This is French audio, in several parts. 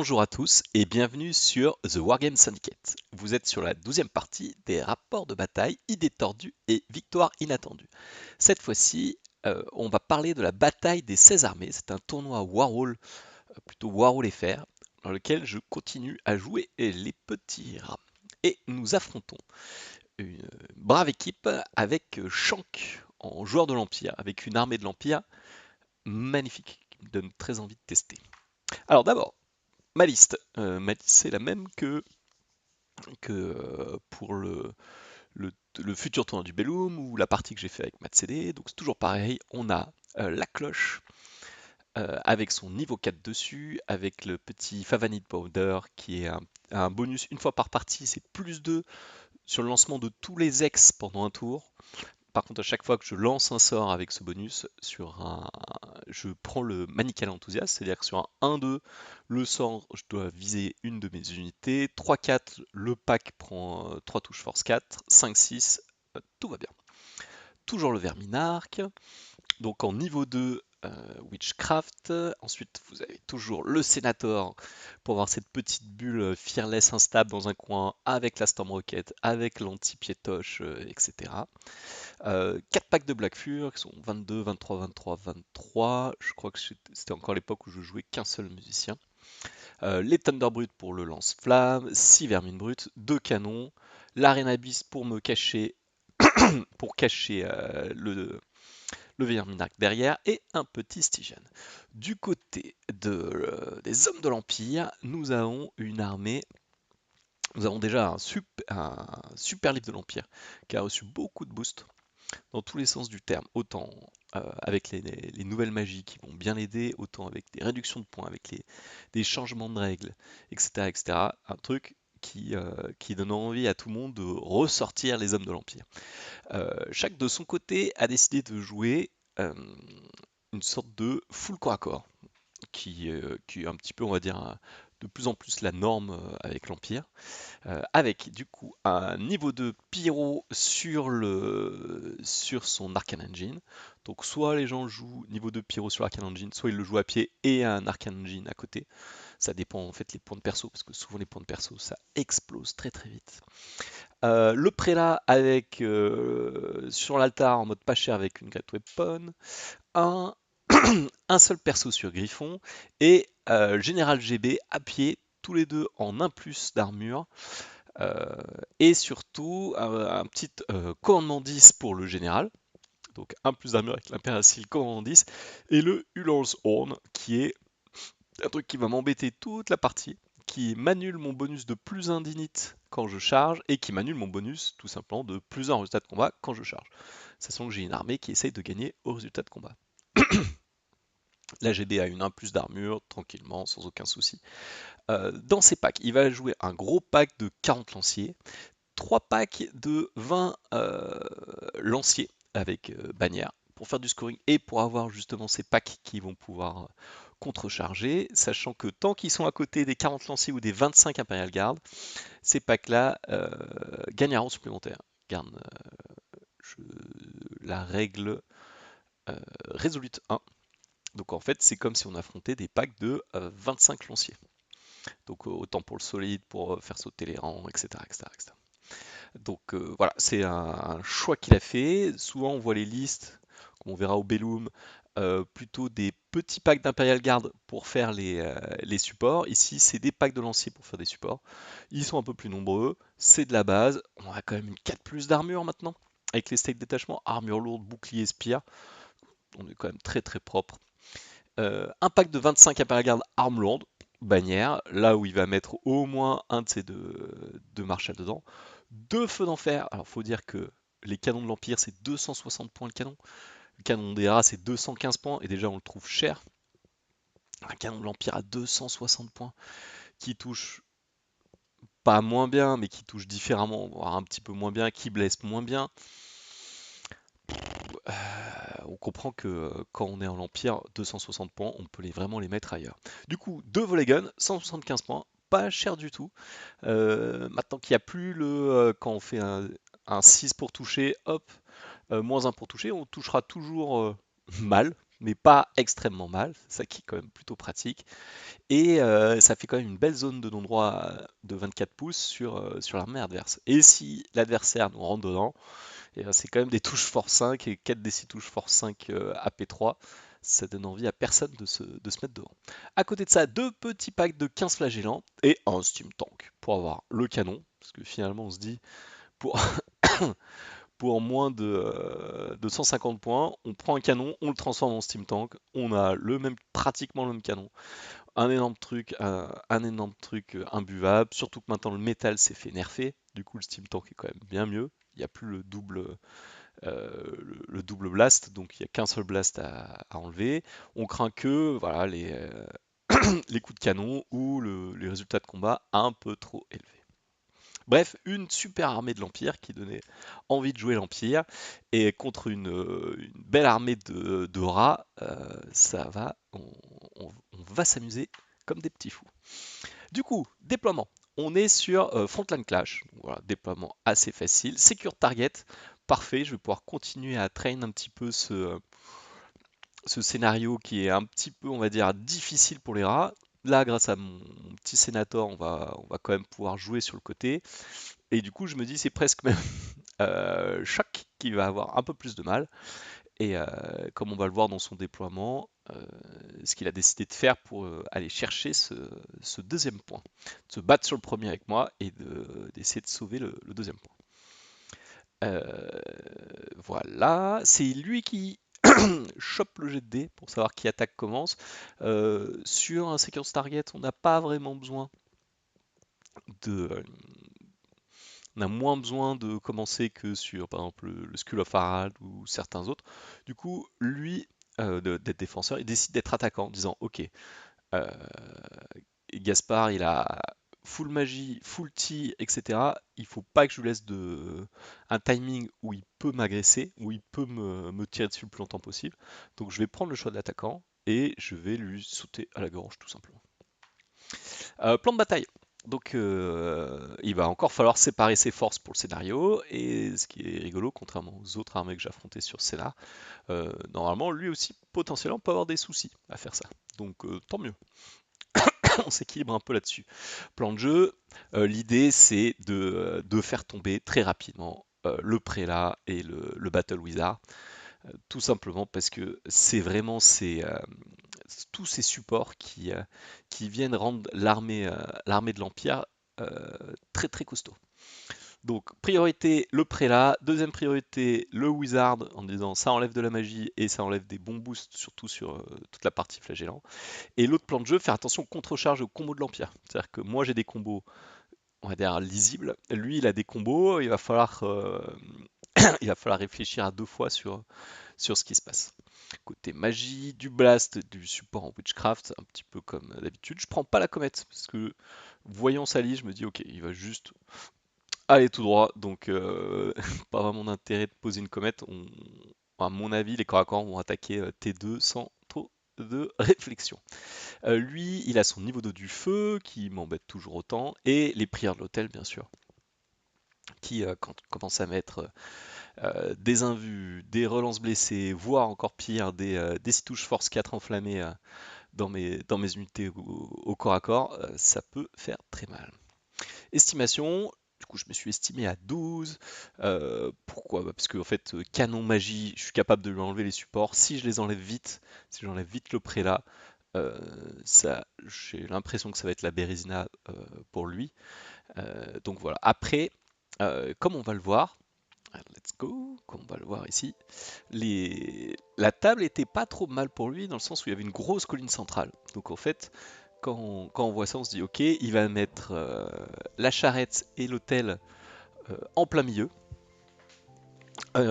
Bonjour à tous et bienvenue sur The Wargame Syndicate. Vous êtes sur la 12e partie des rapports de bataille, idées tordues et victoires inattendues. Cette fois-ci, on va parler de la bataille des 16 armées. C'est un tournoi Warhol, plutôt Warhol FR, dans lequel je continue à jouer les petits rats. Et nous affrontons une brave équipe avec Shank en joueur de l'Empire, avec une armée de l'Empire magnifique qui me donne très envie de tester. Alors d'abord, ma liste c'est la même que pour le futur tournoi du Bellum ou la partie que j'ai fait avec Matsede. Donc c'est toujours pareil, on a la cloche avec son niveau 4 dessus, avec le petit Favanite Powder qui est un bonus une fois par partie, c'est plus 2 sur le lancement de tous les ex pendant un tour. Par contre, à chaque fois que je lance un sort avec ce bonus, je prends le Manical Enthousiasme, c'est-à-dire que sur un 1-2, le sort, je dois viser une de mes unités. 3-4, le pack prend 3 touches force 4. 5-6, tout va bien. Toujours le Verminarque. Donc en niveau 2, Witchcraft. Ensuite, vous avez toujours le Sénator pour avoir cette petite bulle fearless instable dans un coin avec la Storm Rocket, avec l'anti-piétoche, etc. 4 packs de Black Fur qui sont 22, 23, 23, 23. Je crois que c'était encore l'époque où je jouais qu'un seul musicien. Les Thunder Brutes pour le lance-flamme, 6 vermines brutes, 2 canons, l'Arena Beast pour me cacher, pour cacher le Verminac derrière et un petit Stygian. Du côté des hommes de l'Empire, nous avons une armée. Nous avons déjà un super livre de l'Empire qui a reçu beaucoup de boosts dans tous les sens du terme, autant avec les nouvelles magies qui vont bien l'aider, autant avec des réductions de points, avec des changements de règles, etc. etc. Un truc qui donne envie à tout le monde de ressortir les hommes de l'Empire. Chaque de son côté a décidé de jouer une sorte de full corps à corps, qui est un petit peu, on va dire, de plus en plus la norme avec l'Empire. Avec du coup un niveau de pyro sur son Arcane Engine. Donc soit les gens jouent niveau de pyro sur Arcane Engine, soit ils le jouent à pied et un Arcane Engine à côté. Ça dépend en fait les points de perso, parce que souvent les points de perso ça explose très très vite. Le prélat avec sur l'altar en mode pas cher avec une Great Weapon, un, un seul perso sur Griffon et Général GB à pied, tous les deux en 1 plus d'armure. Et surtout un petit commandement 10 pour le général, donc un plus d'armure avec l'impéracile commandement 10, et le Ullor's Horn qui est un truc qui va m'embêter toute la partie, qui m'annule mon bonus de plus 1 d'init quand je charge, et qui m'annule mon bonus tout simplement de plus 1 au résultat de combat quand je charge. Sachant que j'ai une armée qui essaye de gagner au résultat de combat. La GB a une 1 plus d'armure, tranquillement, sans aucun souci. Dans ces packs, il va jouer un gros pack de 40 lanciers, 3 packs de 20 lanciers avec bannière pour faire du scoring et pour avoir justement ces packs qui vont pouvoir contrecharger, sachant que tant qu'ils sont à côté des 40 lanciers ou des 25 Imperial Guard, ces packs-là gagnent un rang supplémentaire. Garde la règle Resolute 1. Donc en fait, c'est comme si on affrontait des packs de 25 lanciers. Donc autant pour le solide, pour faire sauter les rangs, etc. etc., etc. Donc voilà, c'est un choix qu'il a fait. Souvent, on voit les listes, comme on verra au Bellum, plutôt des petits packs d'Imperial Guard pour faire les supports. Ici, c'est des packs de lanciers pour faire des supports. Ils sont un peu plus nombreux, c'est de la base. On a quand même une 4 plus d'armure maintenant, avec les stakes de détachement, armure lourde, bouclier, spire. On est quand même très très propre. Un pack de 25 Imperial Guard arme lourde, bannière, là où il va mettre au moins un de ces deux marshals dedans. 2 feux d'enfer, alors faut dire que les canons de l'Empire c'est 260 points le canon, le canon des rats c'est 215 points, et déjà on le trouve cher. Un canon de l'Empire à 260 points, qui touche pas moins bien, mais qui touche différemment, voire un petit peu moins bien, qui blesse moins bien. On comprend que quand on est en l'Empire, 260 points, on peut vraiment les mettre ailleurs. Du coup, 2 volley guns, 175 points, pas cher du tout. Maintenant qu'il n'y a plus quand on fait un 6 pour toucher, hop, moins 1 pour toucher, on touchera toujours mal, mais pas extrêmement mal, c'est ça qui est quand même plutôt pratique. Et ça fait quand même une belle zone de non-droit de 24 pouces sur l'armée adverse. Et si l'adversaire nous rentre dedans, et c'est quand même des touches force 5 et 4 des 6 touches force 5 AP3. Ça donne envie à personne de se mettre devant. À côté de ça, deux petits packs de 15 flagellants et un Steam Tank pour avoir le canon. Parce que finalement, on se dit, pour, pour moins de 150 points, on prend un canon, on le transforme en Steam Tank, on a pratiquement le même canon. Un énorme truc imbuvable, surtout que maintenant le métal s'est fait nerfer, du coup le Steam Tank est quand même bien mieux. Il n'y a plus le double blast, donc il n'y a qu'un seul blast à enlever. On craint que voilà, les coups de canon ou les résultats de combat un peu trop élevés. Bref, une super armée de l'Empire qui donnait envie de jouer l'Empire, et contre une belle armée de rats, on va s'amuser comme des petits fous. Du coup, déploiement. On est sur Frontline Clash. Voilà, déploiement assez facile. Secure Target, parfait. Je vais pouvoir continuer à train un petit peu ce scénario qui est un petit peu, on va dire, difficile pour les rats. Là, grâce à mon petit sénateur, on va quand même pouvoir jouer sur le côté. Et du coup, je me dis, c'est presque même Choc qui va avoir un peu plus de mal. Et comme on va le voir dans son déploiement, ce qu'il a décidé de faire pour aller chercher ce deuxième point, de se battre sur le premier avec moi et d'essayer de sauver le deuxième point. Voilà, c'est lui qui chope le jet de dés pour savoir qui attaque commence. Sur un sequence target, on n'a pas vraiment besoin de, on a moins besoin de commencer que sur, par exemple, le Skull of Harald ou certains autres. Du coup, lui, d'être défenseur, il décide d'être attaquant en disant, ok, euh, Gaspard, il a full magie, full T, etc. Il faut pas que je lui laisse un timing où il peut m'agresser, où il peut me tirer dessus le plus longtemps possible. Donc je vais prendre le choix de l'attaquant et je vais lui sauter à la gorge tout simplement. Plan de bataille. Donc il va encore falloir séparer ses forces pour le scénario, et ce qui est rigolo, contrairement aux autres armées que j'ai affrontées sur ce scénar, normalement lui aussi potentiellement peut avoir des soucis à faire ça. Donc tant mieux, on s'équilibre un peu là-dessus. Plan de jeu, l'idée c'est de faire tomber très rapidement le prélat et le Battle Wizard, tout simplement parce que c'est vraiment tous ces supports qui viennent rendre l'armée de l'Empire très très costaud. Donc priorité le prélat, deuxième priorité le wizard en disant ça enlève de la magie et ça enlève des bons boosts surtout sur toute la partie flagellant. Et l'autre plan de jeu, faire attention aux contre-charges et aux combos de l'Empire. C'est-à-dire que moi j'ai des combos, on va dire, lisibles, lui il a des combos, il va falloir réfléchir à deux fois sur ce qui se passe. Côté magie, du blast, du support en witchcraft, un petit peu comme d'habitude. Je prends pas la comète parce que voyant sa liste, je me dis ok, il va juste aller tout droit, donc pas vraiment d'intérêt de poser une comète. À mon avis, les corps à corps vont attaquer T2 sans trop de réflexion. Lui, il a son niveau d'eau du feu qui m'embête toujours autant, et les prières de l'hôtel, bien sûr, qui commencent à mettre des invus, des relances blessées, voire encore pire, des 6 touches force 4 enflammées dans mes unités au corps à corps, ça peut faire très mal. Estimation, du coup je me suis estimé à 12. Pourquoi? Parce que en fait, canon magie, je suis capable de lui enlever les supports. Si je les enlève vite, si j'enlève vite le prélat, j'ai l'impression que ça va être la Bérésina pour lui. Donc voilà. Après, comme on va le voir, let's go, comme on va le voir ici, la table était pas trop mal pour lui dans le sens où il y avait une grosse colline centrale. Donc en fait, quand on voit ça, on se dit ok, il va mettre la charrette et l'hôtel en plein milieu.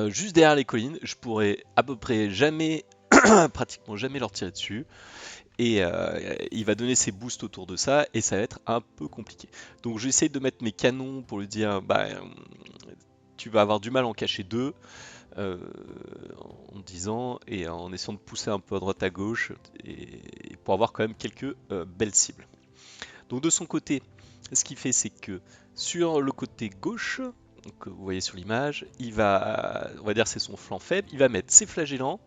Juste derrière les collines, je pourrais à peu près jamais, pratiquement jamais leur tirer dessus. Et il va donner ses boosts autour de ça, et ça va être un peu compliqué. Donc j'essaie de mettre mes canons pour lui dire, bah, tu vas avoir du mal à en cacher deux, euh, en disant, et en essayant de pousser un peu à droite à gauche, et pour avoir quand même quelques belles cibles. Donc de son côté, ce qu'il fait, c'est que sur le côté gauche, donc vous voyez sur l'image, on va dire c'est son flanc faible, il va mettre ses flagellants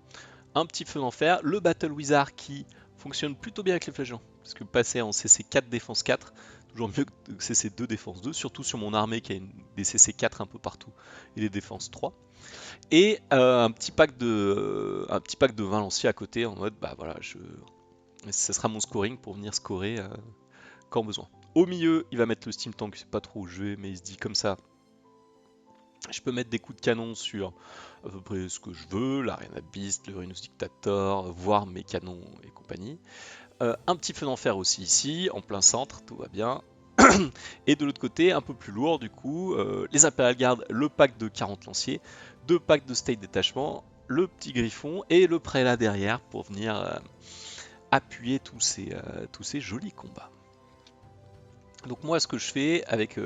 un petit feu d'enfer, le Battle Wizard qui fonctionne plutôt bien avec les flagellants, parce que passer en CC 4 défense 4, toujours mieux que CC 2 défense 2, surtout sur mon armée qui a des CC 4 un peu partout et des défenses 3. Et un petit pack de 20 lanciers à côté en mode bah voilà, ça sera mon scoring pour venir scorer quand besoin. Au milieu, il va mettre le Steam Tank, je sais pas trop où je vais, mais il se dit comme ça, je peux mettre des coups de canon sur à peu près ce que je veux, l'Arena Beast, le Rhinus Dictator, voire mes canons et compagnie. Un petit feu d'enfer aussi ici, en plein centre, tout va bien. Et de l'autre côté, un peu plus lourd du coup, les Imperial Guard, le pack de 40 lanciers, 2 packs de State Détachement, le petit griffon et le prélat derrière pour venir appuyer tous ces jolis combats. Donc moi ce que je fais avec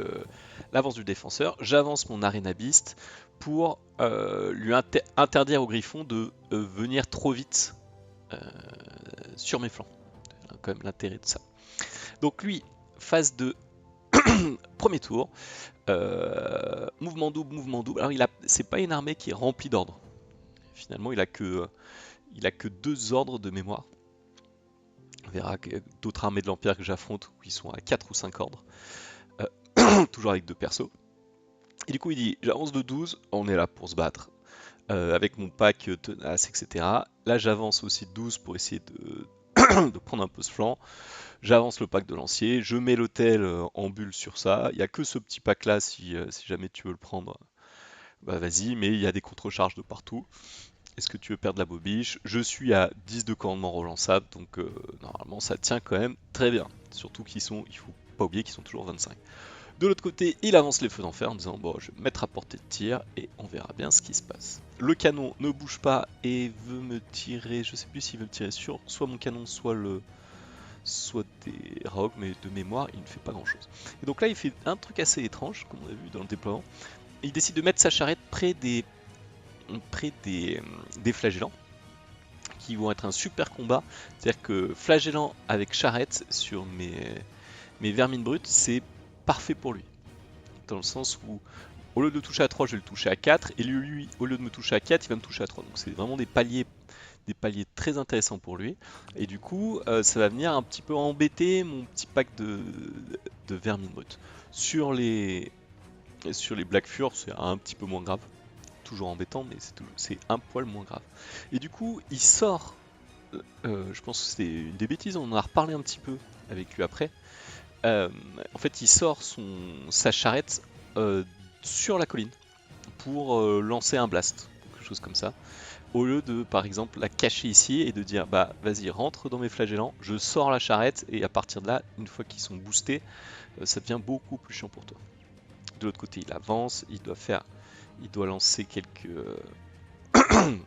l'avance du défenseur, j'avance mon Arena Beast pour lui interdire au griffon de venir trop vite sur mes flancs. C'est quand même l'intérêt de ça. Donc lui, phase de premier tour, mouvement double, mouvement double. Alors c'est pas une armée qui est remplie d'ordres. Finalement il a que 2 ordres de mémoire. On verra que d'autres armées de l'Empire que j'affronte qui sont à 4 ou 5 ordres. Toujours avec 2 persos. Et du coup il dit j'avance de 12, on est là pour se battre. Avec mon pack tenace, etc. Là j'avance aussi de 12 pour essayer de prendre un peu ce flanc. J'avance le pack de lancier, je mets l'hôtel en bulle sur ça. Il n'y a que ce petit pack là si jamais tu veux le prendre. Bah vas-y, mais il y a des contre-charges de partout. Est-ce que tu veux perdre la bobiche? Je suis à 10 de commandement relançable, donc normalement ça tient quand même très bien. Surtout il faut pas oublier qu'ils sont toujours 25. De l'autre côté, il avance les feux d'enfer en disant bon, je vais me mettre à portée de tir et on verra bien ce qui se passe. Le canon ne bouge pas et veut me tirer, je sais plus s'il veut me tirer sur soit mon canon, soit des rogues, mais de mémoire, il ne fait pas grand chose. Et donc là, il fait un truc assez étrange, comme on a vu dans le déploiement. Il décide de mettre sa charrette près des flagellants, qui vont être un super combat. C'est-à-dire que flagellant avec charrette sur mes vermines brutes, c'est parfait pour lui. Dans le sens où, au lieu de le toucher à 3, je vais le toucher à 4, et lui, au lieu de me toucher à 4, il va me toucher à 3. Donc c'est vraiment des paliers très intéressants pour lui. Et du coup, ça va venir un petit peu embêter mon petit pack de vermines brutes. Sur les Black Fur, c'est un petit peu moins grave. Toujours embêtant, mais c'est un poil moins grave. Et du coup, il sort, je pense que c'était une des bêtises, on en a reparlé un petit peu avec lui après. En fait, il sort sa charrette sur la colline pour lancer un blast, quelque chose comme ça. Au lieu de, par exemple, la cacher ici et de dire bah vas-y, rentre dans mes flagellants, je sors la charrette et à partir de là, une fois qu'ils sont boostés, ça devient beaucoup plus chiant pour toi. De l'autre côté, il avance, il doit lancer quelques il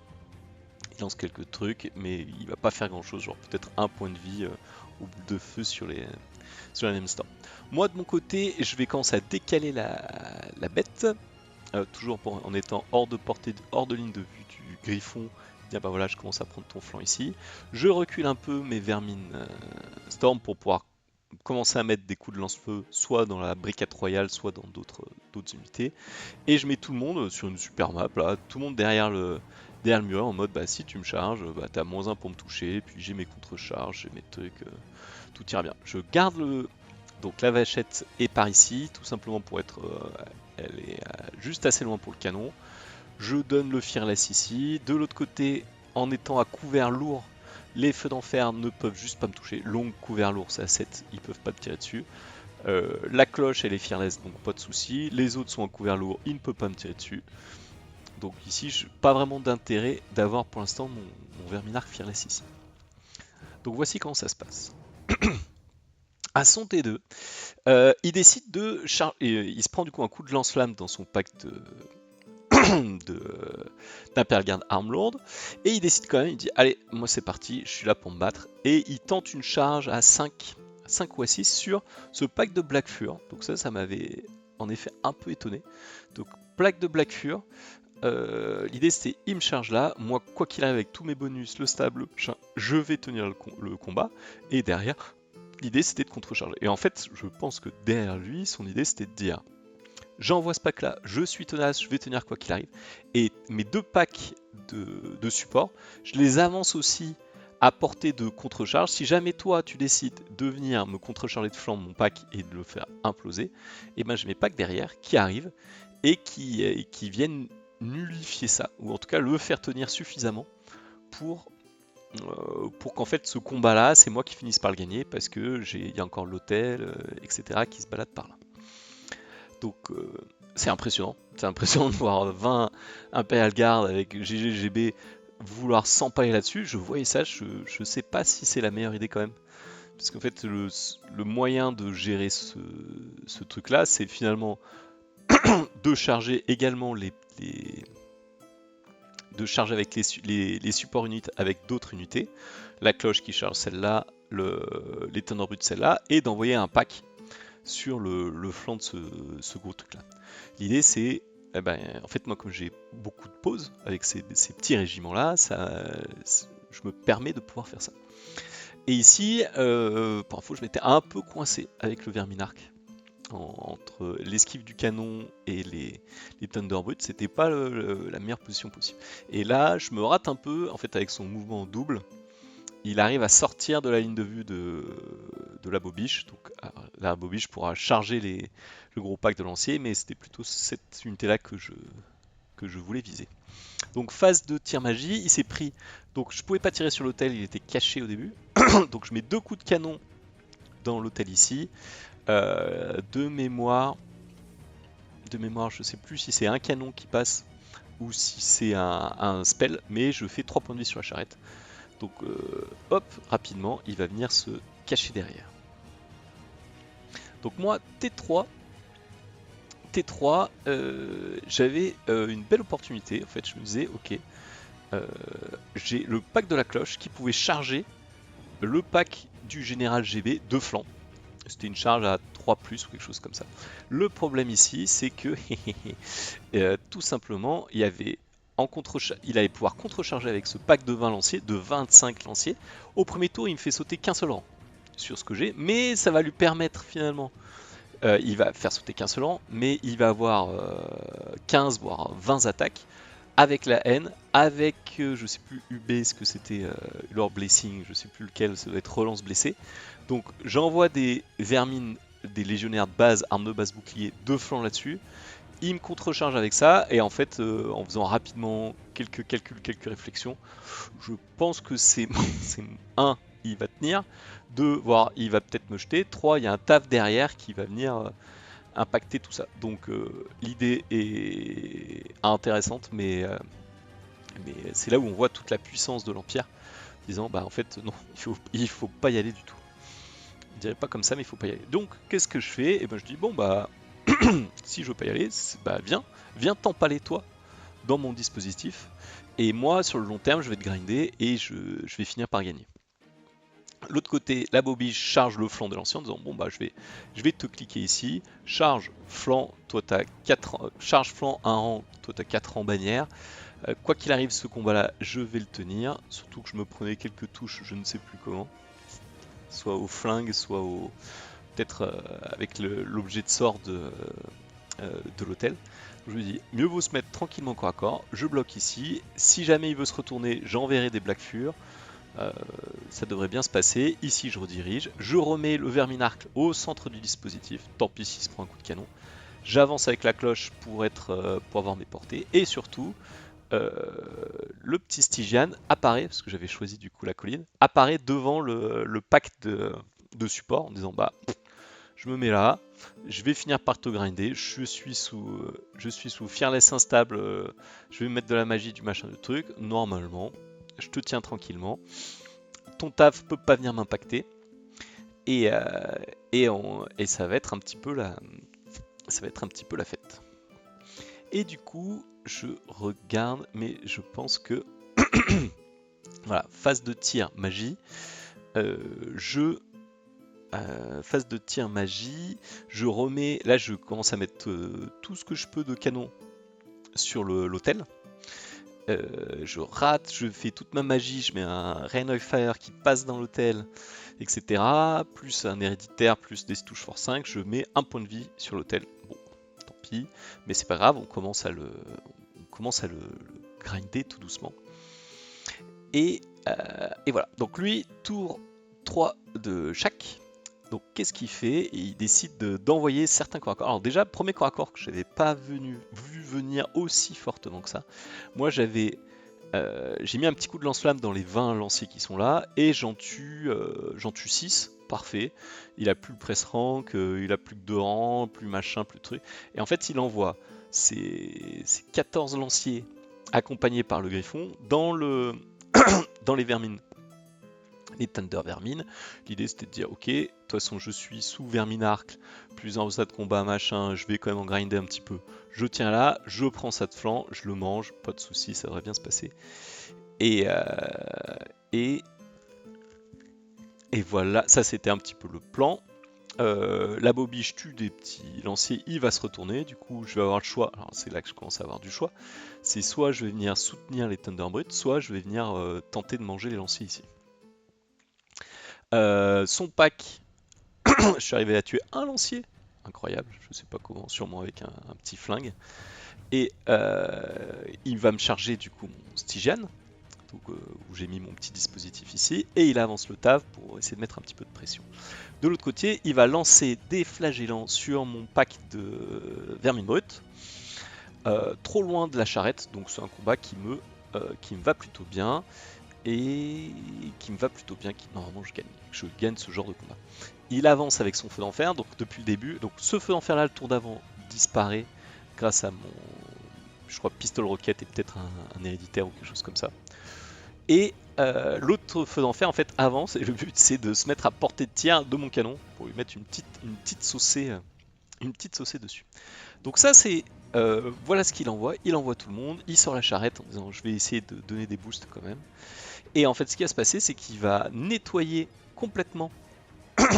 lance quelques trucs, mais il va pas faire grand chose, genre peut-être un point de vie au bout de feu sur la Name Storm. Moi de mon côté, je vais commencer à décaler la bête, toujours en étant hors de ligne de vue du griffon. Dire bah voilà, je commence à prendre ton flanc ici. Je recule un peu mes vermines Storm pour pouvoir commencer à mettre des coups de lance-feu, soit dans la brigade royale, soit dans d'autres unités. Et je mets tout le monde sur une super map, là, tout le monde derrière le mur, en mode bah si tu me charges, bah t'as -1 pour me toucher, puis j'ai mes contre-charges, j'ai mes trucs, tout ira bien. Je garde donc la vachette est par ici, tout simplement pour être, elle est juste assez loin pour le canon. Je donne le fearless ici, de l'autre côté, en étant à couvert lourd, les feux d'enfer ne peuvent juste pas me toucher. Long couvert lourd, c'est à 7, ils peuvent pas me tirer dessus. La cloche elle est fearless, donc pas de souci. Les autres sont à couvert lourd, ils ne peuvent pas me tirer dessus. Donc ici, pas vraiment d'intérêt d'avoir pour l'instant mon Verminarch fearless ici. Donc voici comment ça se passe. À son T2, il décide de il se prend du coup un coup de lance-flamme dans son pack d'Imperial Guard Armlord, et il décide quand même, il dit allez, moi c'est parti, je suis là pour me battre, et il tente une charge à 5 ou à 6 sur ce pack de Black Fur. Donc ça m'avait en effet un peu étonné. Donc pack de Black Fur, l'idée c'était il me charge là, moi quoi qu'il arrive avec tous mes bonus, le stable, je vais tenir le combat, et derrière l'idée c'était de contre-charger. Et en fait je pense que derrière lui son idée c'était de dire j'envoie ce pack là, je suis tenace, je vais tenir quoi qu'il arrive. Et mes 2 packs de support. Je les avance aussi à portée de contre-charge. Si jamais toi tu décides de venir me contre-charger de flanc mon pack et de le faire imploser, et ben j'ai mes packs derrière qui arrivent et qui viennent nullifier ça, ou en tout cas le faire tenir suffisamment pour qu'en fait ce combat là c'est moi qui finisse par le gagner parce que il y a encore l'hôtel, etc. qui se balade par là. Donc c'est impressionnant de voir 20 Imperial Guard avec GGGB vouloir s'empailler là-dessus. Je voyais ça, je sais pas si c'est la meilleure idée quand même. Parce qu'en fait le moyen de gérer ce truc là c'est finalement de charger également de charger avec les supports unités avec d'autres unités, la cloche qui charge celle-là, les Thunderbolts celle-là, et d'envoyer un pack sur le flanc de ce gros truc là. L'idée c'est, en fait moi comme j'ai beaucoup de pauses avec ces petits régiments là, je me permets de pouvoir faire ça. Et ici, pour info, je m'étais un peu coincé avec le Verminarch. Entre l'esquive du canon et les Thunderbolts, c'était pas la meilleure position possible. Et là, je me rate un peu, en fait, avec son mouvement double. Il arrive à sortir de la ligne de vue de la bobiche. Donc la bobiche pourra charger le gros pack de lancier, mais c'était plutôt cette unité-là que je voulais viser. Donc phase de tir magie, il s'est pris. Donc je pouvais pas tirer sur l'hôtel, il était caché au début. Donc je mets 2 coups de canon dans l'hôtel ici. De mémoire, je sais plus si c'est un canon qui passe ou si c'est un spell, mais je fais 3 points de vie sur la charrette. Donc hop, rapidement, il va venir se cacher derrière. Donc moi, T3, j'avais une belle opportunité. En fait, je me disais, ok, j'ai le pack de la cloche qui pouvait charger le pack du général GB de flanc. C'était une charge à 3 plus ou quelque chose comme ça. Le problème ici, c'est que tout simplement, il allait pouvoir contre-charger avec ce pack de 20 lanciers, de 25 lanciers. Au premier tour, il me fait sauter qu'un seul rang sur ce que j'ai, mais ça va lui permettre finalement, il va faire sauter qu'un seul rang, mais il va avoir 15 voire 20 attaques avec la haine, avec je sais plus UB, ce que c'était Lord Blessing, je sais plus lequel, ça doit être relance blessée. Donc j'envoie des vermines, des légionnaires de base, armes de base bouclier, de flanc là-dessus. Il me contre-charge avec ça, et en fait, en faisant rapidement quelques calculs, quelques réflexions, je pense que c'est 1, il va tenir, 2, voire il va peut-être me jeter, 3, il y a un taf derrière qui va venir impacter tout ça. Donc l'idée est intéressante, mais c'est là où on voit toute la puissance de l'Empire, disant bah en fait non, il faut pas y aller du tout. Je dirais pas comme ça, mais il faut pas y aller. Donc qu'est-ce que je fais? Et ben je dis bon bah si je veux pas y aller, bah viens t'empaler toi dans mon dispositif, et moi sur le long terme je vais te grinder et je vais finir par gagner. L'autre côté, la bobiche charge le flanc de l'ancien en disant bon bah je vais te cliquer ici, charge flanc, toi t'as 4 charge flanc 1 rang, toi t'as 4 rangs bannière. Quoi qu'il arrive ce combat là, je vais le tenir, surtout que je me prenais quelques touches, je ne sais plus comment, soit au flingue, soit au peut-être avec l'objet de sort de l'hôtel. Je me dis, mieux vaut se mettre tranquillement corps à corps, je bloque ici, si jamais il veut se retourner, j'enverrai des Black Fur, ça devrait bien se passer. Ici je redirige, je remets le Verminarch au centre du dispositif, tant pis s'il se prend un coup de canon, j'avance avec la cloche pour avoir mes portées, et surtout, le petit Stygian apparaît, parce que j'avais choisi du coup la colline, apparaît devant le pack de support en disant bah je me mets là, je vais finir par te grinder, je suis sous Fearless instable, je vais mettre de la magie, du machin, de truc, normalement, je te tiens tranquillement, ton taf peut pas venir m'impacter, et ça va être un petit peu la fête. Et du coup, je regarde, mais je pense que voilà, phase de tir magie, phase de tir magie, je remets, là je commence à mettre tout ce que je peux de canon sur l'hôtel. Je rate, je fais toute ma magie, je mets un Rain of Fire qui passe dans l'hôtel, etc. Plus un héréditaire, plus des touches force 5, je mets un point de vie sur l'hôtel. Bon, tant pis, mais c'est pas grave, on commence à le grinder tout doucement. Et voilà, donc lui, tour 3 de chaque. Donc qu'est-ce qu'il fait? Il décide d'envoyer certains corps à corps. Alors déjà, premier corps à corps que je n'avais pas vu venir aussi fortement que ça. Moi j'ai mis un petit coup de lance-flamme dans les 20 lanciers qui sont là, et j'en tue 6, parfait. Il a plus le press rank, il a plus que 2 rangs, plus machin, plus de trucs. Et en fait il envoie ces 14 lanciers accompagnés par le griffon dans les vermines. Les Thunder Vermine. L'idée c'était de dire ok, de toute façon je suis sous Verminarque, plus en stade de combat machin, je vais quand même en grinder un petit peu. Je tiens là, je prends ça de flanc, je le mange, pas de soucis, ça devrait bien se passer. Et voilà, ça c'était un petit peu le plan. La bobiche tue des petits lanciers, il va se retourner, du coup je vais avoir le choix, alors c'est là que je commence à avoir du choix, c'est soit je vais venir soutenir les Thunderbrutes, soit je vais venir tenter de manger les lanciers ici. Son pack, je suis arrivé à tuer un lancier, incroyable, je sais pas comment, sûrement avec un petit flingue. Et il va me charger du coup mon Stygian, donc, où j'ai mis mon petit dispositif ici, et il avance le tave pour essayer de mettre un petit peu de pression. De l'autre côté, il va lancer des flagellants sur mon pack de vermine brute, trop loin de la charrette, donc c'est un combat qui me va plutôt bien. Et qui me va plutôt bien, qui normalement je gagne ce genre de combat. Il avance avec son feu d'enfer, donc depuis le début, donc ce feu d'enfer là, le tour d'avant disparaît grâce à mon, je crois, pistol rocket et peut-être un héréditaire ou quelque chose comme ça. Et l'autre feu d'enfer en fait avance, et le but c'est de se mettre à portée de tir de mon canon pour lui mettre une petite saucée dessus. Donc ça c'est voilà ce qu'il envoie, il envoie tout le monde, il sort la charrette en disant je vais essayer de donner des boosts quand même. Et en fait, ce qui va se passer, c'est qu'il va nettoyer complètement.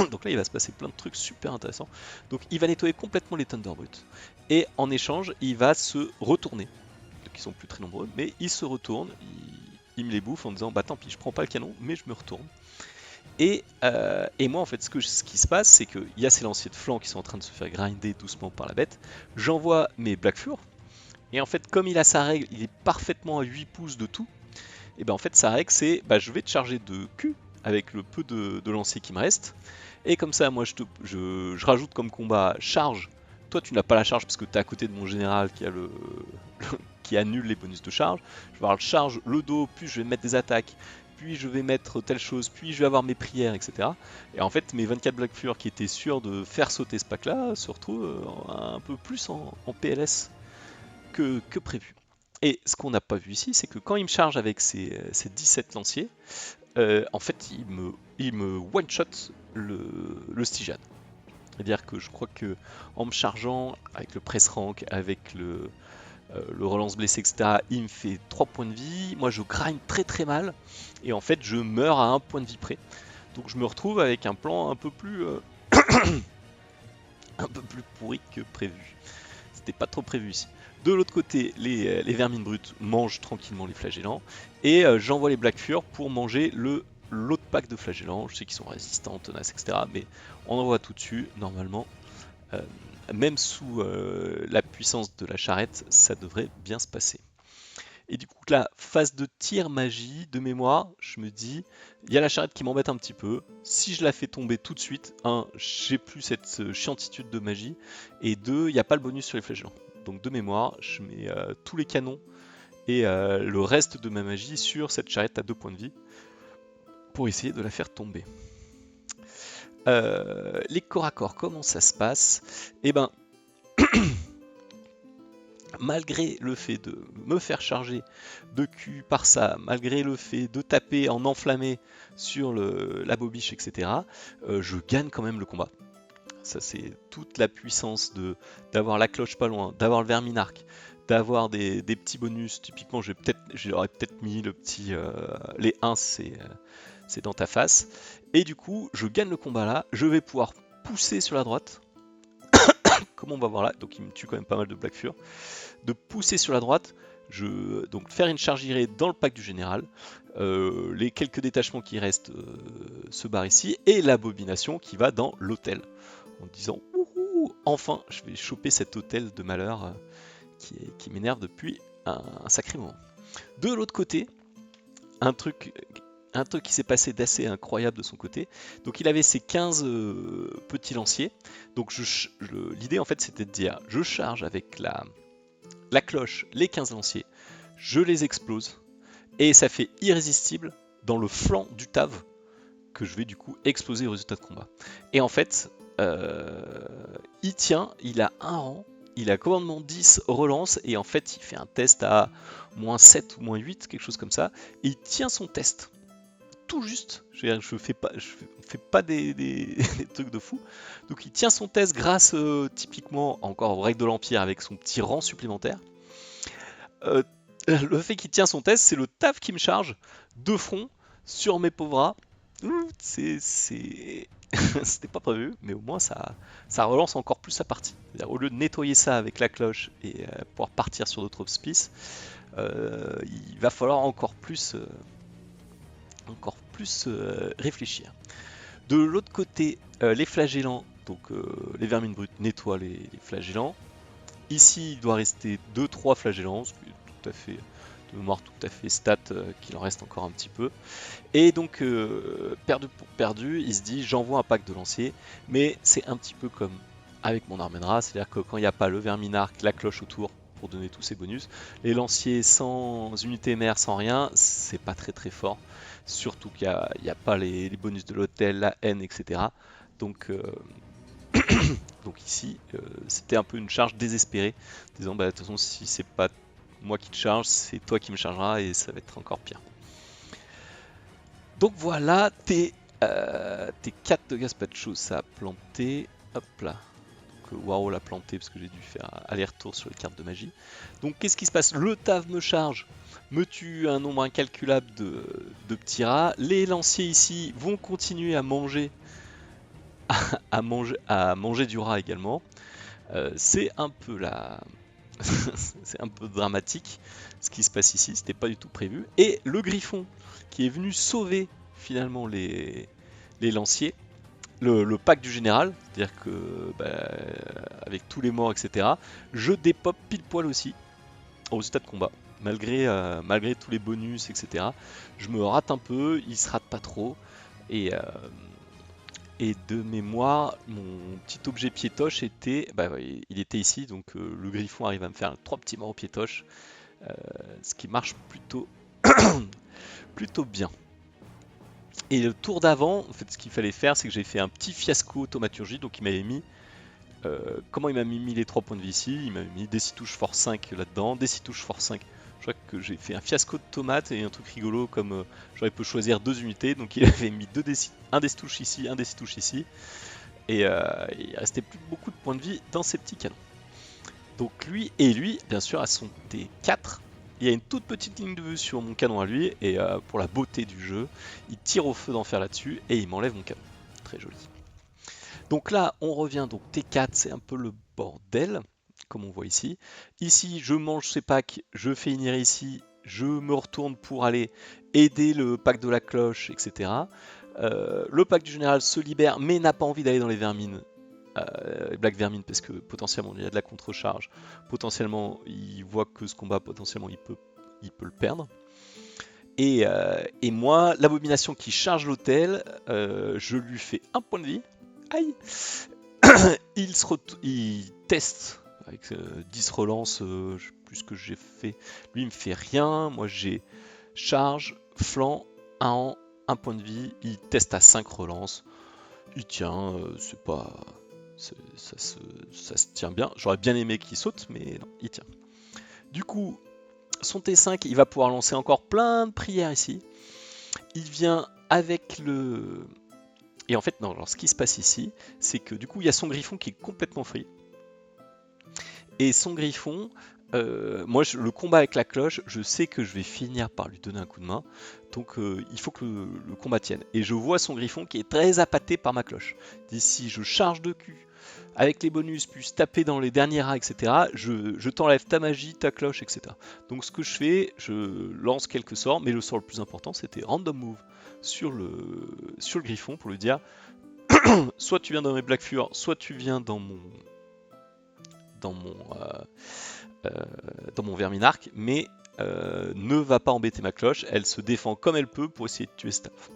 Donc là, il va se passer plein de trucs super intéressants. Donc il va nettoyer complètement les Thunderbrutes. Et en échange, il va se retourner. Donc ils sont plus très nombreux, mais il se retourne, il me les bouffe en disant bah tant pis, je prends pas le canon, mais je me retourne. Et moi, en fait, ce qui se passe, c'est qu'il y a ces lanciers de flanc qui sont en train de se faire grinder doucement par la bête. J'envoie mes Black Fur. Et en fait, comme il a sa règle, il est parfaitement à 8 pouces de tout. Et ben en fait sa règle c'est je vais te charger de Q avec le peu de lanciers qui me reste, et comme ça moi je rajoute comme combat charge, toi tu n'as pas la charge parce que tu es à côté de mon général qui a qui annule les bonus de charge, je vais avoir le charge, le dos, puis je vais mettre des attaques, puis je vais mettre telle chose, puis je vais avoir mes prières, etc. Et en fait mes 24 Black Fur qui étaient sûrs de faire sauter ce pack là se retrouvent un peu plus en PLS que prévu. Et ce qu'on n'a pas vu ici, c'est que quand il me charge avec ses 17 lanciers, en fait, il me one-shot le Stygian. C'est-à-dire que je crois que en me chargeant avec le press rank, avec le relance blessé, etc., il me fait 3 points de vie. Moi, je grind très très mal. Et en fait, je meurs à 1 point de vie près. Donc, je me retrouve avec un plan un peu plus pourri que prévu. C'était pas trop prévu ici. De l'autre côté, les vermines brutes mangent tranquillement les flagellants, et j'envoie les Black Fur pour manger l'autre pack de flagellants. Je sais qu'ils sont résistants, tenaces, etc. Mais on envoie tout dessus, normalement. Même sous la puissance de la charrette, ça devrait bien se passer. Et du coup, la phase de tir magie, de mémoire, je me dis, il y a la charrette qui m'embête un petit peu. Si je la fais tomber tout de suite, j'ai plus cette chiantitude de magie, et 2, il n'y a pas le bonus sur les flagellants. Donc de mémoire, je mets tous les canons et le reste de ma magie sur cette charrette à 2 points de vie pour essayer de la faire tomber. Les corps à corps, comment ça se passe? Eh ben, malgré le fait de me faire charger de cul par ça, malgré le fait de taper en enflammé sur la bobiche, etc., je gagne quand même le combat. Ça, c'est toute la puissance d'avoir la cloche pas loin, d'avoir le verminarque, d'avoir des petits bonus. Typiquement, j'aurais peut-être mis le petit. Les 1, c'est dans ta face. Et du coup, je gagne le combat là. Je vais pouvoir pousser sur la droite. Comme on va voir là, donc il me tue quand même pas mal de Black Fur. De pousser sur la droite, donc faire une charge irée dans le pack du général. Les quelques détachements qui restent se barrent ici. Et l'abomination qui va dans l'hôtel. En disant ouhou, enfin je vais choper cet hôtel de malheur qui m'énerve depuis un sacré moment. De l'autre côté, un truc, un truc qui s'est passé d'assez incroyable de son côté. Donc il avait ses 15 petits lanciers. Donc l'idée en fait c'était de dire je charge avec la cloche les 15 lanciers, je les explose et ça fait irrésistible dans le flanc du Tave que je vais du coup exploser au résultat de combat. Et en fait, il tient, il a un rang, il a commandement 10 relance et en fait il fait un test à moins 7 ou moins 8, quelque chose comme ça, et il tient son test tout juste. Je fais pas des trucs de fou. Donc il tient son test grâce typiquement encore aux règles de l'Empire avec son petit rang supplémentaire. Le fait qu'il tient son test, c'est le taf qui me charge de front sur mes pauvres rats. C'était pas prévu, mais au moins ça relance encore plus sa partie. Au lieu de nettoyer ça avec la cloche et pouvoir partir sur d'autres auspices, il va falloir encore plus réfléchir. De l'autre côté, les flagellants, donc les vermines brutes nettoient les flagellants. Ici, il doit rester 2-3 flagellants, ce qui est tout à fait de mémoire tout à fait stat qu'il en reste encore un petit peu. Et donc, perdu pour perdu, il se dit j'envoie un pack de lanciers, mais c'est un petit peu comme avec mon Armenra, c'est-à-dire que quand il n'y a pas le verminarque, la cloche autour pour donner tous ces bonus, les lanciers sans unité mère, sans rien, c'est pas très très fort. Surtout qu'il n'y a pas les bonus de l'hôtel, la haine, etc. Donc, donc ici, c'était un peu une charge désespérée, disant bah, de toute façon, si c'est pas moi qui te charge, c'est toi qui me chargeras et ça va être encore pire. Donc voilà, tes 4 de gazpacho, ça a planté. Hop là. Donc Waro l'a planté parce que j'ai dû faire aller-retour sur les cartes de magie. Donc qu'est-ce qui se passe? Le Tave me charge, me tue un nombre incalculable de petits rats. Les lanciers ici vont continuer à manger, à manger du rat également. C'est un peu c'est un peu dramatique ce qui se passe ici, c'était pas du tout prévu. Et le griffon qui est venu sauver finalement les lanciers, le pack du général, c'est-à-dire que bah, avec tous les morts, etc., je dépop pile poil aussi au résultat de combat. Malgré tous les bonus, etc. Je me rate un peu, il se rate pas trop. Et de mémoire, mon petit objet piétoche était, bah, il était ici, donc le griffon arrive à me faire 3 petits morts au piétoche, ce qui marche plutôt bien. Et le tour d'avant, en fait, ce qu'il fallait faire, c'est que j'ai fait un petit fiasco thaumaturgie, donc il m'avait mis, comment il m'a mis les 3 points de vie ici, il m'a mis des 6 touches force 5 là-dedans, des 6 touches force 5. Je crois que j'ai fait un fiasco de tomate et un truc rigolo comme j'aurais pu choisir 2 unités, donc il avait mis un des 6 touches ici, un des 6 touches ici. Et il restait plus beaucoup de points de vie dans ces petits canons. Donc lui, bien sûr, a son T4. Il y a une toute petite ligne de vue sur mon canon à lui, et pour la beauté du jeu, il tire au feu d'enfer là-dessus, et il m'enlève mon canon. Très joli. Donc là, on revient, donc T4, c'est un peu le bordel, comme on voit ici. Ici, je mange ces packs, je fais venir ici, je me retourne pour aller aider le pack de la cloche, etc. Le pack du général se libère, mais n'a pas envie d'aller dans les vermines. Black Vermine, parce que potentiellement il y a de la contre-charge, potentiellement il voit que ce combat, potentiellement il peut le perdre. Et moi, l'abomination qui charge l'hôtel, je lui fais un point de vie. Aïe. Il teste avec 10 relances, je sais plus ce que j'ai fait. Lui il me fait rien, moi j'ai charge, flanc, 1 an, 1 point de vie, il teste à 5 relances. Il tient, c'est pas. Ça se tient bien. J'aurais bien aimé qu'il saute, mais non, il tient. Du coup, son T5, il va pouvoir lancer encore plein de prières ici. Il vient avec le. Et en fait, non, alors ce qui se passe ici, c'est que du coup, il y a son griffon qui est complètement free. Et son griffon, moi, le combat avec la cloche, je sais que je vais finir par lui donner un coup de main. Donc, il faut que le combat tienne. Et je vois son griffon qui est très appâté par ma cloche. D'ici, je charge de cul avec les bonus, puis taper dans les derniers rats, etc. Je t'enlève ta magie, ta cloche, etc. Donc, ce que je fais, je lance quelques sorts, mais le sort le plus important, c'était Random Move sur le griffon pour lui dire soit tu viens dans mes Black Fur, soit tu viens dans mon verminarque, mais ne va pas embêter ma cloche, elle se défend comme elle peut pour essayer de tuer Staff.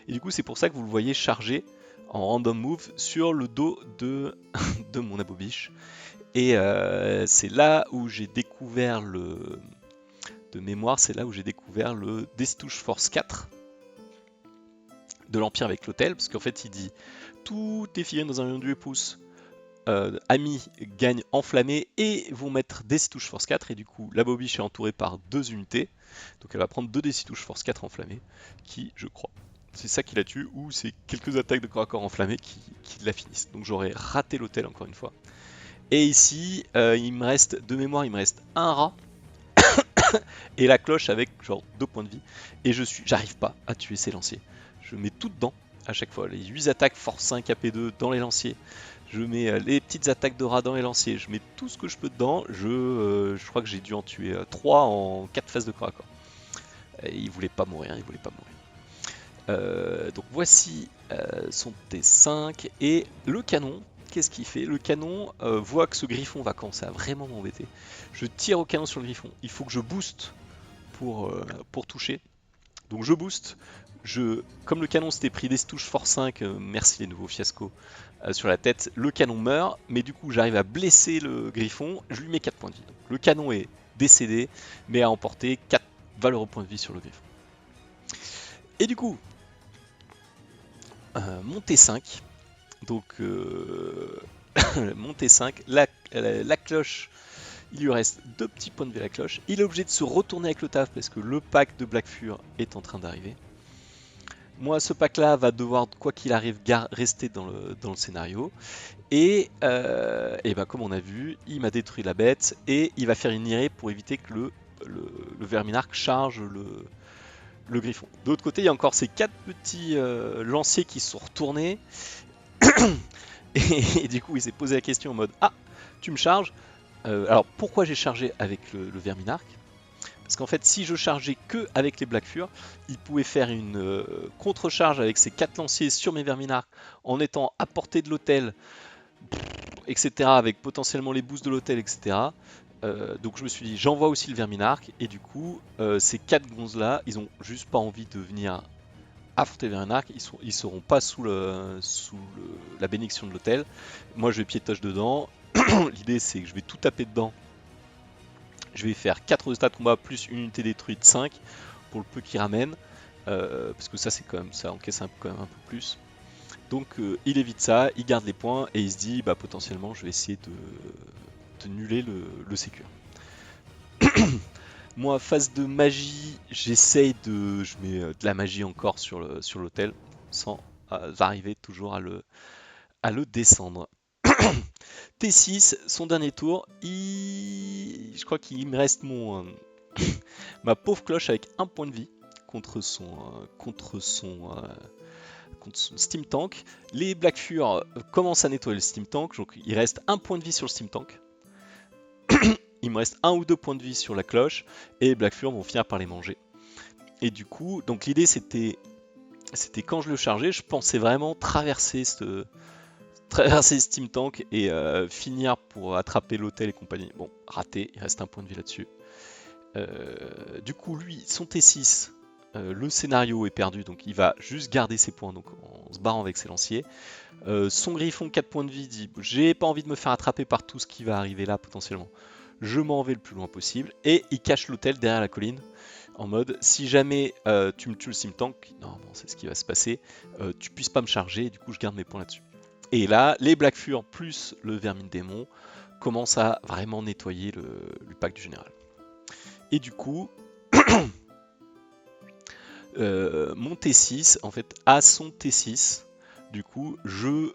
Et du coup c'est pour ça que vous le voyez charger en random move sur le dos de, de mon abobiche. Et c'est là où j'ai découvert de mémoire, c'est là où j'ai découvert le Destouche Force 4 de l'Empire avec l'hôtel, parce qu'en fait il dit toutes les figurines dans un rayon de 8 pouces amis gagnent enflammés et vont mettre Destouche Force 4, et du coup la bobiche est entourée par 2 unités, donc elle va prendre 2 Destouche Force 4 enflammés, qui je crois, c'est ça qui la tue, ou c'est quelques attaques de corps à corps enflammés qui la finissent. Donc j'aurais raté l'hôtel encore une fois. Et ici, il me reste, de mémoire, il me reste un rat et la cloche avec genre 2 points de vie. Et j'arrive pas à tuer ces lanciers. Je mets tout dedans à chaque fois. Les 8 attaques force 5 AP2 dans les lanciers. Je mets les petites attaques de rat dans les lanciers. Je mets tout ce que je peux dedans. Je crois que j'ai dû en tuer 3 en 4 phases de corps à corps. Et il voulait pas mourir, il voulait pas mourir. Donc voici son T5 et le canon. Qu'est-ce qu'il fait? Le canon voit que ce griffon va commencer à vraiment m'embêter. Je tire au canon sur le griffon. Il faut que je booste pour toucher. Donc je booste. Comme le canon s'était pris des touches force 5, merci les nouveaux fiascos, sur la tête, le canon meurt. Mais du coup j'arrive à blesser le griffon. Je lui mets 4 points de vie. Donc, le canon est décédé, mais a emporté 4 valeureux points de vie sur le griffon. Et du coup, mon T5. Donc mon T5, la cloche, il lui reste 2 petits points de vie à la cloche. Il est obligé de se retourner avec le taf parce que le pack de Black Fur est en train d'arriver. Moi, ce pack là va devoir, quoi qu'il arrive, rester dans le scénario. Et bah, comme on a vu, il m'a détruit la bête et il va faire une irée pour éviter que le Verminarque charge le griffon. De l'autre côté, il y a encore ces 4 petits lanciers qui se sont retournés. Et du coup, il s'est posé la question en mode ah, tu me charges. Alors, pourquoi j'ai chargé avec le Verminarque? Parce qu'en fait, si je chargeais que avec les Black Fur, il pouvait faire une contre-charge avec ses 4 lanciers sur mes Verminarques en étant à portée de l'hôtel, etc. Avec potentiellement les boosts de l'hôtel, etc. Donc je me suis dit, j'envoie aussi le Verminarque. Et du coup, ces 4 gonzes là, ils ont juste pas envie de venir affronter Verminarque, ils seront pas sous la bénédiction de l'hôtel. Moi je vais piétoche dedans. L'idée c'est que je vais tout taper dedans. Je vais faire 4 de stats de combat plus une unité détruite 5 pour le peu qu'il ramène. Parce que ça c'est quand même, ça encaisse quand même un peu plus. Donc il évite ça, il garde les points et il se dit bah potentiellement je vais essayer de nuller le sécure. Moi, phase de magie, j'essaye je mets de la magie encore sur l'hôtel, sans arriver toujours à le descendre. T6, son dernier tour, je crois qu'il me reste ma pauvre cloche avec un point de vie contre son Steam Tank. Les Black Fur commencent à nettoyer le Steam Tank, donc il reste un point de vie sur le Steam Tank. Il me reste 1 ou 2 points de vie sur la cloche et Black Fur vont finir par les manger. Et du coup, donc l'idée c'était quand je le chargeais, je pensais vraiment traverser Steam Tank et finir pour attraper l'hôtel et compagnie. Bon, raté, il reste un point de vie là-dessus. Du coup, lui, son T6, le scénario est perdu, donc il va juste garder ses points donc en se barrant avec ses lanciers. Son griffon, 4 points de vie, dit j'ai pas envie de me faire attraper par tout ce qui va arriver là potentiellement. Je m'en vais le plus loin possible. Et il cache l'hôtel derrière la colline. En mode, si jamais tu me tues le Steam Tank, normalement c'est ce qui va se passer, tu puisses pas me charger, et du coup je garde mes points là-dessus. Et là, les Black Fur plus le Vermine Démon commencent à vraiment nettoyer le pack du général. Et du coup, mon T6, en fait, à son T6, du coup, je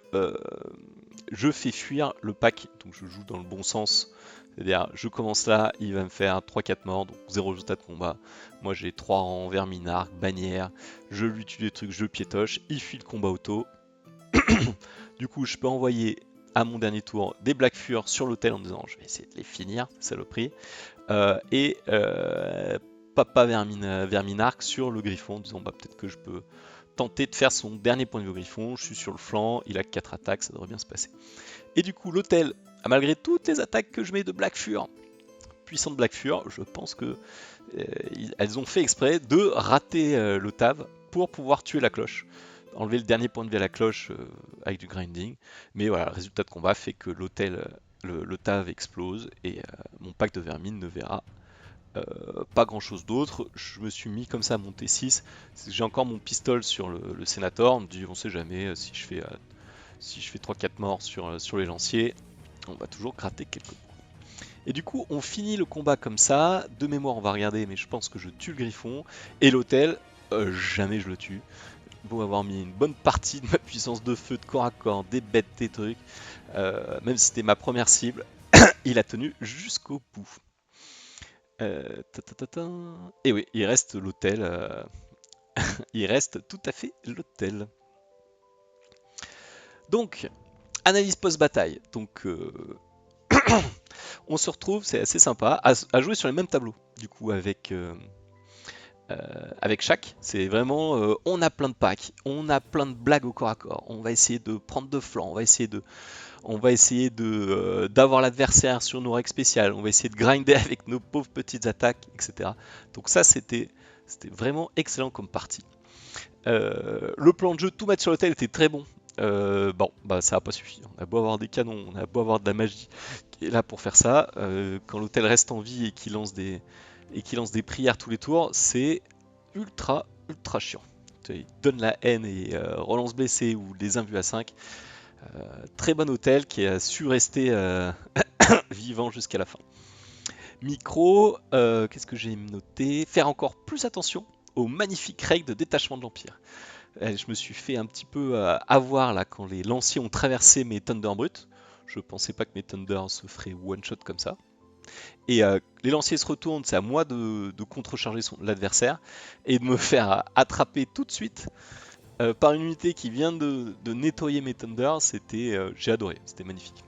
fais fuir le pack, donc je joue dans le bon sens. C'est-à-dire, je commence là, il va me faire 3-4 morts, donc 0 résultat de combat. Moi j'ai 3 rangs, Verminarque, bannière, je lui tue des trucs, je piétoche, il fuit le combat auto. Du coup, je peux envoyer à mon dernier tour des Black Fur sur l'hôtel en disant je vais essayer de les finir, saloperie. Et Papa Verminarque sur le griffon en disant bah, peut-être que je peux tenter de faire son dernier point de vue au griffon. Je suis sur le flanc, il a 4 attaques, ça devrait bien se passer. Et du coup, l'hôtel, malgré toutes les attaques que je mets de Black Fur, puissantes Black Fur, je pense que elles ont fait exprès de rater l'Otave pour pouvoir tuer la cloche. Enlever le dernier point de vie à la cloche avec du grinding. Mais voilà, le résultat de combat fait que l'Otave explose et mon pack de vermine ne verra pas grand chose d'autre. Je me suis mis comme ça à monter 6. J'ai encore mon pistol sur le Sénator. On me dit, on sait jamais si je fais 3-4 morts sur les lanciers, on va toujours gratter quelques points. Et du coup, on finit le combat comme ça. De mémoire, on va regarder, mais je pense que je tue le griffon. Et l'hôtel, jamais je le tue. Beau avoir mis une bonne partie de ma puissance de feu, de corps à corps, des bêtes, des trucs, même si c'était ma première cible, il a tenu jusqu'au bout. Et oui, il reste l'hôtel. Il reste tout à fait l'hôtel. Donc, analyse post-bataille. Donc, on se retrouve, c'est assez sympa, à jouer sur les mêmes tableaux. Du coup, avec Shaq, c'est vraiment, on a plein de packs, on a plein de blagues au corps à corps. On va essayer de prendre de flanc, on va essayer d'avoir l'adversaire sur nos règles spéciales, on va essayer de grinder avec nos pauvres petites attaques, etc. Donc ça, c'était vraiment excellent comme partie. Le plan de jeu, tout mettre sur l'hôtel était très bon. Bon, bah ça n'a pas suffi. On a beau avoir des canons, on a beau avoir de la magie qui est là pour faire ça. Quand l'hôtel reste en vie et qu'il lance des prières tous les tours, c'est ultra chiant. Il donne la haine et relance blessé ou les invus à 5. Très bon hôtel qui a su rester vivant jusqu'à la fin. Micro, qu'est-ce que j'ai noté? Faire encore plus attention aux magnifiques règles de détachement de l'Empire. Je me suis fait un petit peu avoir là quand les lanciers ont traversé mes Thunder brutes. Je pensais pas que mes Thunder se feraient one shot comme ça. Et les lanciers se retournent, c'est à moi de contrecharger l'adversaire et de me faire attraper tout de suite par une unité qui vient de nettoyer mes Thunder. J'ai adoré, c'était magnifique.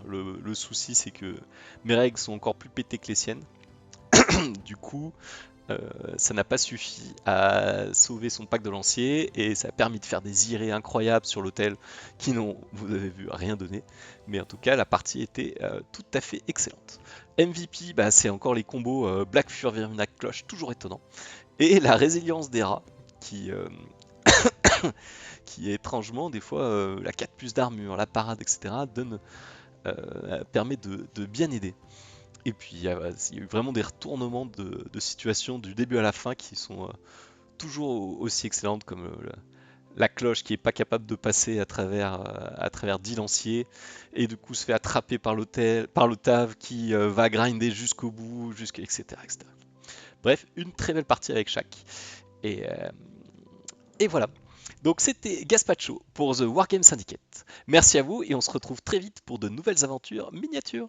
Le souci, c'est que mes règles sont encore plus pétées que les siennes. Du coup, ça n'a pas suffi à sauver son pack de lanciers et ça a permis de faire des irées incroyables sur l'hôtel qui n'ont, vous avez vu, rien donné. Mais en tout cas, la partie était tout à fait excellente. MVP, bah, c'est encore les combos Black Fur, Verminac, Cloche, toujours étonnant. Et la résilience des rats qui, qui étrangement, des fois, la 4 plus d'armure, la parade, etc., permet de bien aider. Et puis il y a eu vraiment des retournements de situation du début à la fin qui sont toujours aussi excellentes, comme la cloche qui est pas capable de passer à travers 10 lanciers et du coup se fait attraper par l'Otave qui va grinder jusqu'au bout, etc., etc. Bref, une très belle partie avec Shaq. Et voilà. Donc c'était Gaspacho pour The Wargame Syndicate. Merci à vous et on se retrouve très vite pour de nouvelles aventures miniatures.